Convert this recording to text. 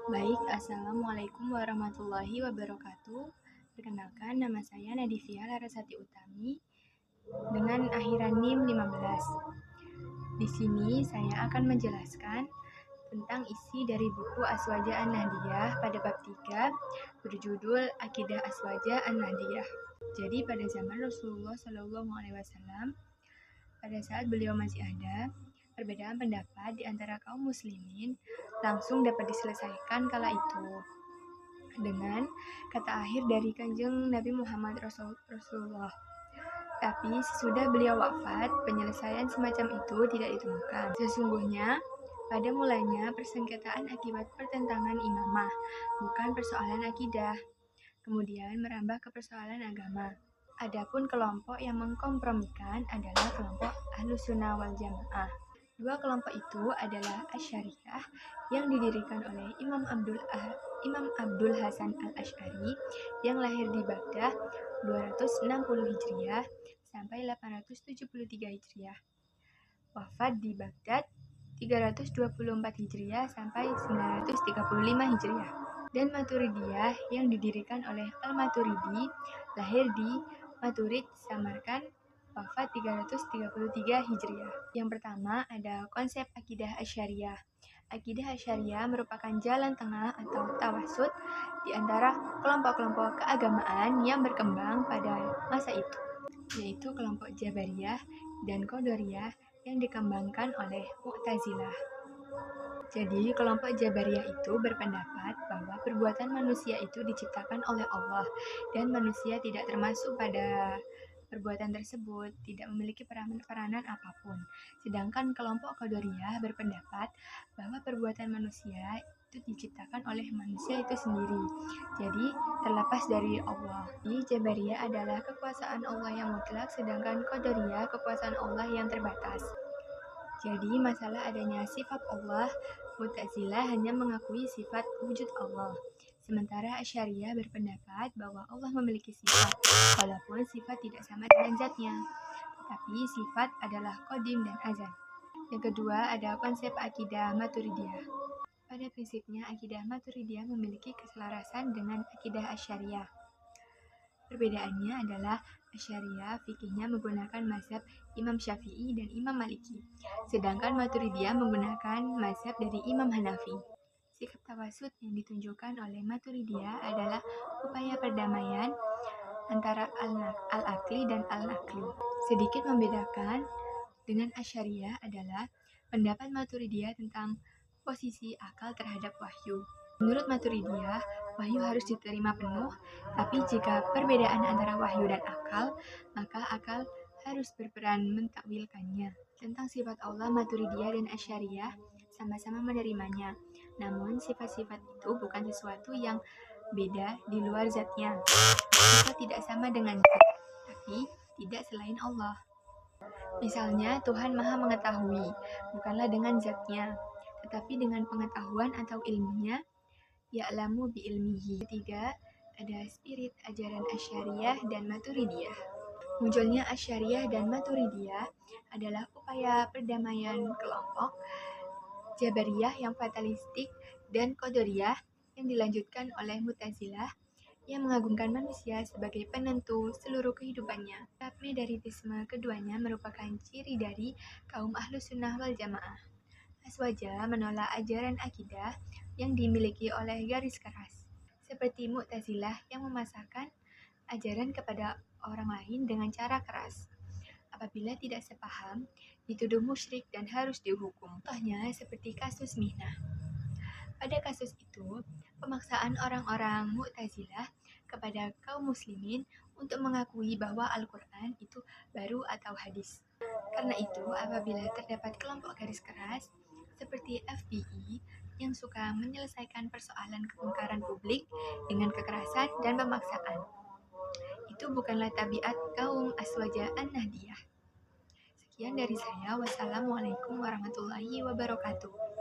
Baik, Assalamualaikum warahmatullahi wabarakatuh. Perkenalkan, nama saya Nadivia Larasati Utami dengan akhiran NIM 15. Di sini saya akan menjelaskan tentang isi dari buku Aswaja An-Nahdiyah pada bab 3 berjudul Akidah Aswaja An-Nahdiyah. Jadi pada zaman Rasulullah SAW, pada saat beliau masih ada, perbedaan pendapat di antara kaum muslimin langsung dapat diselesaikan kala itu dengan kata akhir dari Kanjeng Nabi Muhammad Rasulullah. Tapi sesudah beliau wafat, penyelesaian semacam itu tidak ditemukan. Sesungguhnya, pada mulanya persengketaan akibat pertentangan imamah, bukan persoalan akidah. Kemudian merambah ke persoalan agama. Adapun kelompok yang mengkompromikan adalah kelompok Ahlussunnah wal Jamaah. Dua kelompok itu adalah Asy'ariyah yang didirikan oleh Imam Abdul Hasan al-Asy'ari yang lahir di Baghdad 260 Hijriah sampai 873 Hijriah. Wafat di Baghdad 324 Hijriah sampai 935 Hijriah. Dan Maturidiyah yang didirikan oleh Al-Maturidi, lahir di Maturid, Samarkand, wafat 333 Hijriah. Yang pertama ada konsep akidah Asy'ariyah. Akidah Asy'ariyah merupakan jalan tengah atau tawasud di antara kelompok-kelompok keagamaan yang berkembang pada masa itu, yaitu kelompok Jabariyah dan Qadariyah yang dikembangkan oleh Mu'tazilah. Jadi, kelompok Jabariyah itu berpendapat bahwa perbuatan manusia itu diciptakan oleh Allah dan manusia tidak termasuk pada perbuatan tersebut, tidak memiliki peranan apapun. Sedangkan kelompok Qadariyah berpendapat bahwa perbuatan manusia itu diciptakan oleh manusia itu sendiri. Jadi, terlepas dari Allah. Di Jabariyah adalah kekuasaan Allah yang mutlak, sedangkan Qadariyah kekuasaan Allah yang terbatas. Jadi, masalah adanya sifat Allah, Mu'tazilah hanya mengakui sifat wujud Allah. Sementara Asy'ariyah berpendapat bahwa Allah memiliki sifat, walaupun sifat tidak sama dengan zatnya. Tetapi sifat adalah qadim dan azal. Yang kedua ada konsep akidah Maturidiyah. Pada prinsipnya, akidah Maturidiyah memiliki keselarasan dengan akidah Asy'ariyah. Perbedaannya adalah Asy'ariyah fikihnya menggunakan mazhab Imam Syafi'i dan Imam Maliki, sedangkan Maturidiyah menggunakan mazhab dari Imam Hanafi. Sikap tawasud yang ditunjukkan oleh Maturidiyah adalah upaya perdamaian antara al-akli dan al-nakli. Sedikit membedakan dengan Asy'ariyah adalah pendapat Maturidiyah tentang posisi akal terhadap wahyu. Menurut Maturidiyah, wahyu harus diterima penuh, tapi jika perbedaan antara wahyu dan akal, maka akal harus berperan mentakwilkannya. Tentang sifat Allah, Maturidiyah dan Asy'ariyah sama-sama menerimanya. Namun, sifat-sifat itu bukan sesuatu yang beda di luar zatnya. Sifat tidak sama dengan zat, tapi tidak selain Allah. Misalnya, Tuhan Maha Mengetahui, bukanlah dengan zatnya, tetapi dengan pengetahuan atau ilmunya, ya'lamu bi'ilmihi. Ketiga, ada spirit ajaran Asy'ariyah dan Maturidiyah. Munculnya Asy'ariyah dan Maturidiyah adalah upaya perdamaian kelompok Jabariyah yang fatalistik dan Qadariyah yang dilanjutkan oleh Mu'tazilah yang mengagungkan manusia sebagai penentu seluruh kehidupannya. Medaritisme keduanya merupakan ciri dari kaum Ahlussunnah wal Jamaah. Aswaja menolak ajaran akidah yang dimiliki oleh garis keras, seperti Mu'tazilah yang memasarkan ajaran kepada orang lain dengan cara keras. Apabila tidak sepaham, dituduh musyrik dan harus dihukum. Contohnya seperti kasus Mihnah. Pada kasus itu, pemaksaan orang-orang Mu'tazilah kepada kaum muslimin untuk mengakui bahwa Al-Quran itu baru atau hadis. Karena itu, apabila terdapat kelompok garis keras, seperti FPI yang suka menyelesaikan persoalan kemungkaran publik dengan kekerasan dan pemaksaan. Itu bukanlah tabiat kaum Aswaja An-Nahdiyah. Sekian dari saya. Wassalamualaikum warahmatullahi wabarakatuh.